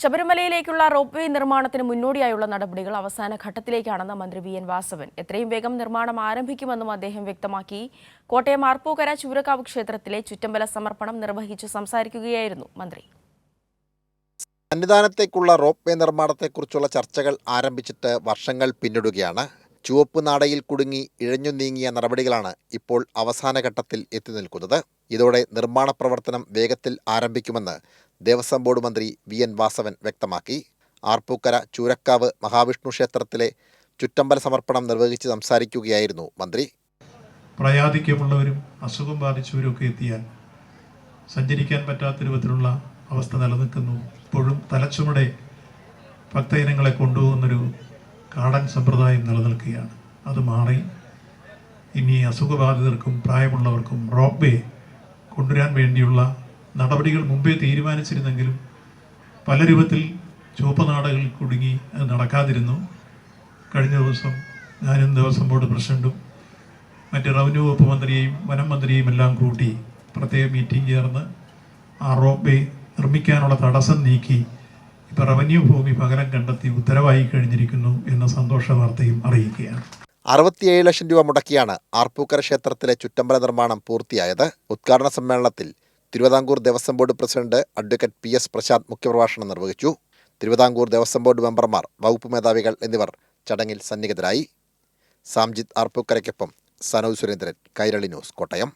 ശബരിമലയിലേക്കുള്ള rope way നിർമ്മാണത്തിന് മുന്നോടിയായുള്ള നടപടികൾ അവസാന ഘട്ടത്തിലേക്കാണെന്ന് മന്ത്രി വി എൻ വാസവൻ. എത്രയും വേഗം നിർമ്മാണം ആരംഭിക്കുമെന്നും അദ്ദേഹം വ്യക്തമാക്കി. കോട്ടയം ആർപ്പൂക്കര ചൂരക്കാവ് ക്ഷേത്രത്തിലെ ചുറ്റമ്പല സമർപ്പണം നിർവഹിച്ചു സംസാരിക്കുകയായിരുന്നു മന്ത്രി. സന്നിധാനത്തേക്കുള്ള റോപ്പ് വേ നിർമ്മാണത്തെക്കുറിച്ചുള്ള ചർച്ചകൾ ആരംഭിച്ചിട്ട് വർഷങ്ങൾ പിന്നിടുകയാണ്. ചുവപ്പ് നാടയിൽ കുടുങ്ങി ഇഴഞ്ഞു നീങ്ങിയ നടപടികളാണ് ഇപ്പോൾ അവസാന ഘട്ടത്തിൽ എത്തി നിൽക്കുന്നത്. ഇതോടെ നിർമ്മാണ പ്രവർത്തനം വേഗത്തിൽ ആരംഭിക്കുമെന്ന് ദേവസ്വം ബോർഡ് മന്ത്രി വി എൻ വാസവൻ വ്യക്തമാക്കി. ആർപ്പൂക്കര ചൂരക്കാവ് മഹാവിഷ്ണു ക്ഷേത്രത്തിലെ ചുറ്റമ്പല സമർപ്പണം നിർവഹിച്ച് സംസാരിക്കുകയായിരുന്നു മന്ത്രി. പ്രായാധിക്യമുള്ളവരും അസുഖം ബാധിച്ചവരും ഒക്കെ എത്തിയാൽ സഞ്ചരിക്കാൻ പറ്റാത്ത രൂപത്തിലുള്ള അവസ്ഥ നിലനിൽക്കുന്നു. ഇപ്പോഴും തലച്ചുമടെ ഭക്തജനങ്ങളെ കൊണ്ടുപോകുന്നൊരു കാടൻ സമ്പ്രദായം നിലനിൽക്കുകയാണ്. അത് മാറി ഇനി അസുഖബാധിതർക്കും പ്രായമുള്ളവർക്കും റോപ്പ് വേ കൊണ്ടുവരാൻ വേണ്ടിയുള്ള നടപടികൾ മുമ്പേ തീരുമാനിച്ചിരുന്നെങ്കിലും പല രൂപത്തിൽ ചുവപ്പ് നാടകളിൽ കുടുങ്ങി അത് നടക്കാതിരുന്നു. കഴിഞ്ഞ ദിവസം ഞാനും ദേവസ്വം ബോർഡ് പ്രസിഡന്റും മറ്റ് റവന്യൂ വകുപ്പ് മന്ത്രിയെയും വനം മന്ത്രിയെയും എല്ലാം കൂട്ടി പ്രത്യേക മീറ്റിംഗ് ചേർന്ന് ആ റോപ്പ് വേ നിർമ്മിക്കാനുള്ള തടസ്സം നീക്കി ഇപ്പോൾ റവന്യൂ ഭൂമി പകരം കണ്ടെത്തി ഉത്തരവായി കഴിഞ്ഞിരിക്കുന്നു എന്ന സന്തോഷ വാർത്തയും അറിയിക്കുകയാണ്. 67 ലക്ഷം രൂപ മുടക്കിയാണ് ആർപ്പൂക്കര ക്ഷേത്രത്തിലെ ചുറ്റമ്പല നിർമ്മാണം പൂർത്തിയായത്. ഉദ്ഘാടന സമ്മേളനത്തിൽ Thiruvithamkoor Devaswom board president advocate PS Prasad മുഖ്യപ്രഭാഷണം നിർവഹിച്ചു. തിരുവിതാംകൂർ ദേവസ്വം ബോർഡ് മെമ്പർമാർ, വകുപ്പ് മേധാവികൾ എന്നിവർ ചടങ്ങിൽ സന്നിഹിതരായി. സാംജിത്ത് ആർപ്പൂക്കരയ്ക്കൊപ്പം സനോജ് സുരേന്ദ്രൻ, കൈരളി ന്യൂസ്, കോട്ടയം.